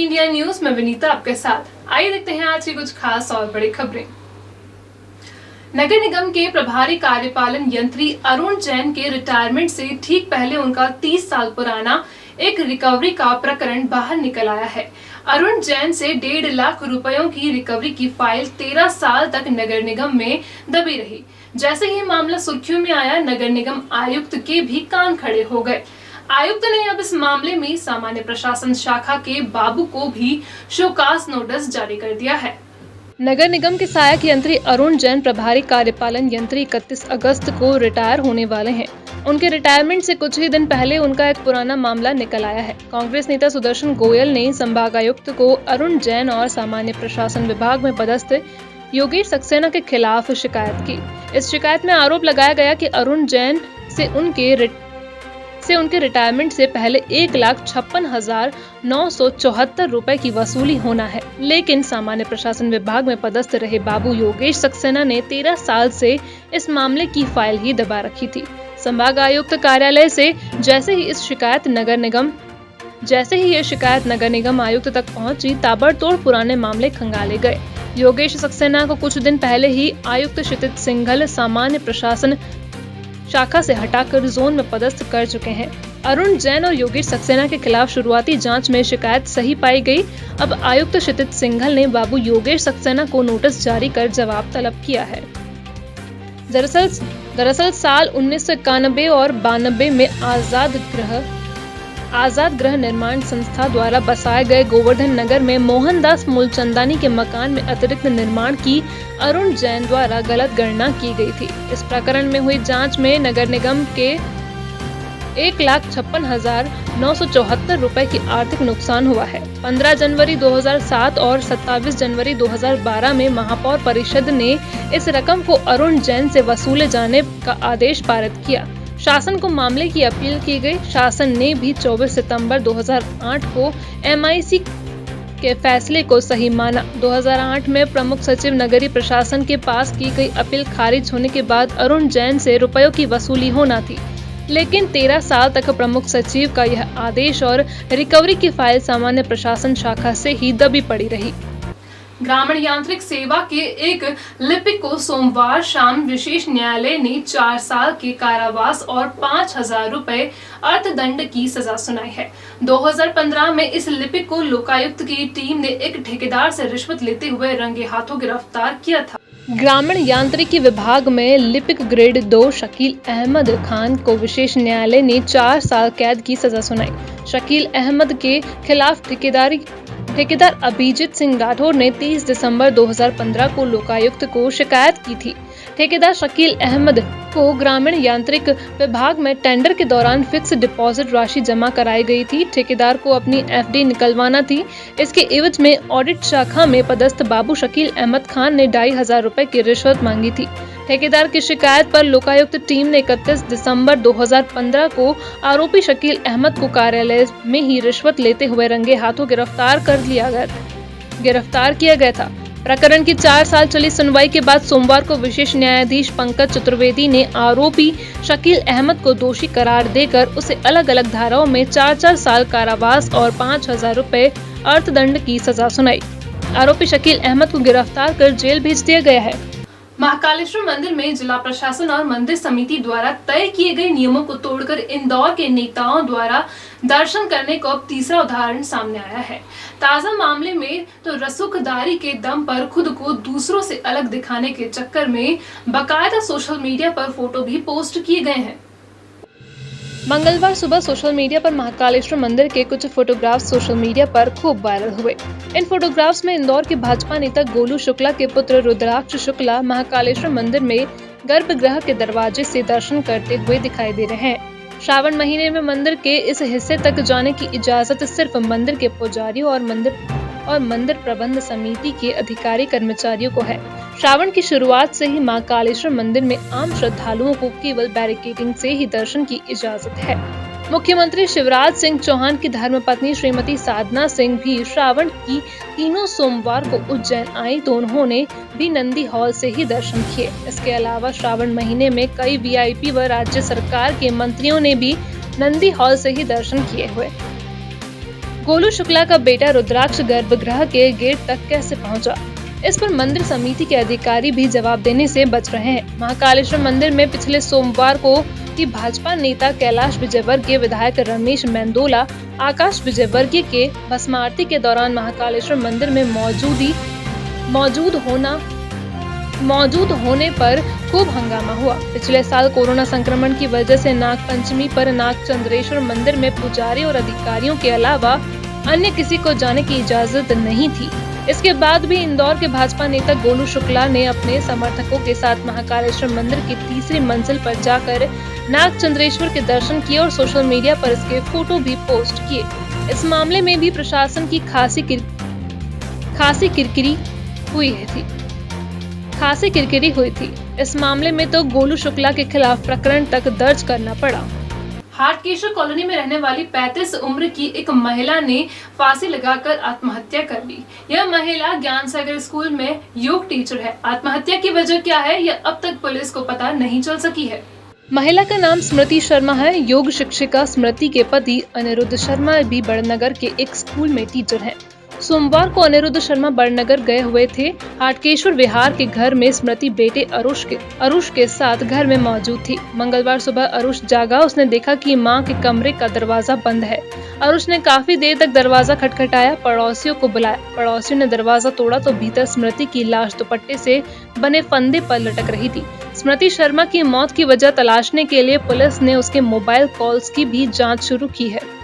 India news में विनीता आपके साथ। आइए देखते हैं आज की कुछ खास और बड़ी खबरें। नगर निगम के प्रभारी कार्यपालन यंत्री अरुण जैन के रिटायरमेंट से ठीक पहले उनका 30 साल पुराना एक रिकवरी का प्रकरण बाहर निकल आया है। अरुण जैन से 1.5 लाख रुपयों की रिकवरी की फाइल 13 साल तक नगर निगम में दबी रही। जैसे ही मामला सुर्खियों में आया, नगर निगम आयुक्त के भी कान खड़े हो गए। आयुक्त ने अब इस मामले में सामान्य प्रशासन शाखा के बाबू को भी शोकास नोटिस जारी कर दिया है। नगर निगम के सहायक यंत्री अरुण जैन प्रभारी कार्यपालन यंत्री 31 अगस्त को रिटायर होने वाले हैं। उनके रिटायरमेंट से कुछ ही दिन पहले उनका एक पुराना मामला निकल आया है। कांग्रेस नेता सुदर्शन गोयल ने संभागायुक्त को अरुण जैन और सामान्य प्रशासन विभाग में पदस्थ योगेश सक्सेना के खिलाफ शिकायत की। इस शिकायत में आरोप लगाया गया कि अरुण जैन से उनके रिटायरमेंट से पहले 1,56,974 रुपए की वसूली होना है, लेकिन सामान्य प्रशासन विभाग में पदस्थ रहे बाबू योगेश सक्सेना ने 13 साल से इस मामले की फाइल ही दबा रखी थी। संभाग आयुक्त कार्यालय से जैसे ही ये शिकायत नगर निगम आयुक्त तक पहुंची, ताबड़तोड़ पुराने मामले खंगाले गए। योगेश सक्सेना को कुछ दिन पहले ही आयुक्त क्षितिज सिंघल सामान्य प्रशासन शाखा से हटाकर जोन में पदस्थ कर चुके हैं। अरुण जैन और योगेश सक्सेना के खिलाफ शुरुआती जांच में शिकायत सही पाई गई। अब आयुक्त क्षितिज सिंघल ने बाबू योगेश सक्सेना को नोटिस जारी कर जवाब तलब किया है। दरअसल साल 1991 और 92 में आजाद गृह निर्माण संस्था द्वारा बसाए गए गोवर्धन नगर में मोहनदास मूलचंदानी के मकान में अतिरिक्त निर्माण की अरुण जैन द्वारा गलत गणना की गई थी। इस प्रकरण में हुई जांच में नगर निगम के 1,56,974 रुपए की आर्थिक नुकसान हुआ है। 15 जनवरी 2007 और 27 जनवरी 2012 में महापौर परिषद ने इस रकम को अरुण जैन से वसूले जाने का आदेश पारित किया। शासन को मामले की अपील की गई। शासन ने भी 24 सितंबर 2008 को MIC के फैसले को सही माना। 2008 में प्रमुख सचिव नगरीय प्रशासन के पास की गई अपील खारिज होने के बाद अरुण जैन से रुपयों की वसूली होना थी, लेकिन 13 साल तक प्रमुख सचिव का यह आदेश और रिकवरी की फाइल सामान्य प्रशासन शाखा से ही दबी पड़ी रही। ग्रामीण यांत्रिक सेवा के एक लिपिक को सोमवार शाम विशेष न्यायालय ने 4 साल के कारावास और 5,000 रुपए अर्थदंड की सजा सुनाई है। 2015 में इस लिपिक को लोकायुक्त की टीम ने एक ठेकेदार से रिश्वत लेते हुए रंगे हाथों गिरफ्तार किया था। ग्रामीण यांत्रिकी विभाग में लिपिक ग्रेड 2 शकील अहमद खान को विशेष न्यायालय ने 4 साल कैद की सजा सुनाई। शकील अहमद के खिलाफ ठेकेदार अभिजीत सिंह राठौर ने 30 दिसंबर 2015 को लोकायुक्त को शिकायत की थी। ठेकेदार शकील अहमद को ग्रामीण यांत्रिक विभाग में टेंडर के दौरान फिक्स डिपॉजिट राशि जमा कराई गई थी। ठेकेदार को अपनी FD निकलवाना थी। इसके एवज में ऑडिट शाखा में पदस्थ बाबू शकील अहमद खान ने 2,500 रुपए की रिश्वत मांगी थी। ठेकेदार की शिकायत पर लोकायुक्त टीम ने 31 दिसंबर 2015 को आरोपी शकील अहमद को कार्यालय में ही रिश्वत लेते हुए रंगे हाथों गिरफ्तार किया गया था। प्रकरण की 4 साल चली सुनवाई के बाद सोमवार को विशेष न्यायाधीश पंकज चतुर्वेदी ने आरोपी शकील अहमद को दोषी करार देकर उसे अलग अलग धाराओं में 4-4 साल कारावास और 5,000 रुपए अर्थदंड की सजा सुनाई। आरोपी शकील अहमद को गिरफ्तार कर जेल भेज दिया गया है। महाकालेश्वर मंदिर में जिला प्रशासन और मंदिर समिति द्वारा तय किए गए नियमों को तोड़कर इंदौर के नेताओं द्वारा दर्शन करने को अब तीसरा उदाहरण सामने आया है। ताजा मामले में तो रसूखदारी के दम पर खुद को दूसरों से अलग दिखाने के चक्कर में बाकायदा सोशल मीडिया पर फोटो भी पोस्ट किए गए हैं। मंगलवार सुबह सोशल मीडिया पर महाकालेश्वर मंदिर के कुछ फोटोग्राफ्स सोशल मीडिया पर खूब वायरल हुए। इन फोटोग्राफ्स में इंदौर के भाजपा नेता गोलू शुक्ला के पुत्र रुद्राक्ष शुक्ला महाकालेश्वर मंदिर में गर्भगृह के दरवाजे से दर्शन करते हुए दिखाई दे रहे हैं। श्रावण महीने में मंदिर के इस हिस्से तक जाने की इजाजत सिर्फ मंदिर के पुजारियों और मंदिर प्रबंध समिति के अधिकारी कर्मचारियों को है। श्रावण की शुरुआत से ही महाकालेश्वर मंदिर में आम श्रद्धालुओं को केवल बैरिकेडिंग से ही दर्शन की इजाजत है। मुख्यमंत्री शिवराज सिंह चौहान की धर्मपत्नी श्रीमती साधना सिंह भी श्रावण की तीनों सोमवार को उज्जैन आई तो उन्होंने भी नंदी हॉल से ही दर्शन किए। इसके अलावा श्रावण महीने में कई VIP व राज्य सरकार के मंत्रियों ने भी नंदी हॉल से ही दर्शन किए हुए। गोलू शुक्ला का बेटा रुद्राक्ष गर्भगृह के गेट तक कैसे पहुंचा? इस पर मंदिर समिति के अधिकारी भी जवाब देने से बच रहे हैं। महाकालेश्वर मंदिर में पिछले सोमवार को की भाजपा नेता कैलाश विजयवर्गीय, विधायक रमेश मेंदोला, आकाश विजयवर्गीय के भस्म आरती के दौरान महाकालेश्वर मंदिर में मौजूद होने पर खूब हंगामा हुआ। पिछले साल कोरोना संक्रमण की वजह से नाग पंचमी पर नागचंद्रेश्वर मंदिर में पुजारी और अधिकारियों के अलावा अन्य किसी को जाने की इजाजत नहीं थी। इसके बाद भी इंदौर के भाजपा नेता गोलू शुक्ला ने अपने समर्थकों के साथ महाकालेश्वर मंदिर की तीसरी मंजिल पर जाकर नागचंद्रेश्वर के दर्शन किए और सोशल मीडिया पर इसके फोटो भी पोस्ट किए। इस मामले में भी प्रशासन की खासी किरकिरी हुई थी। इस मामले में तो गोलू शुक्ला के खिलाफ प्रकरण तक दर्ज करना पड़ा। हाटकेश्वर कॉलोनी में रहने वाली 35 उम्र की एक महिला ने फांसी लगाकर आत्महत्या कर ली। यह महिला ज्ञान सागर स्कूल में योग टीचर है। आत्महत्या की वजह क्या है, यह अब तक पुलिस को पता नहीं चल सकी है। महिला का नाम स्मृति शर्मा है। योग शिक्षिका स्मृति के पति अनिरुद्ध शर्मा भी बड़नगर के एक स्कूल में टीचर हैं। सोमवार को अनिरुद्ध शर्मा बड़नगर गए हुए थे। हाटकेश्वर विहार के घर में स्मृति बेटे अरुष के साथ घर में मौजूद थी। मंगलवार सुबह अरुष जागा। उसने देखा कि मां के कमरे का दरवाजा बंद है। अरुष ने काफी देर तक दरवाजा खटखटाया, पड़ोसियों को बुलाया। पड़ोसियों ने दरवाजा तोड़ा तो भीतर स्मृति की लाश दुपट्टे से बने फंदे पर लटक रही थी। स्मृति शर्मा की मौत की वजह तलाशने के लिए पुलिस ने उसके मोबाइल कॉल्स की भी जाँच शुरू की है।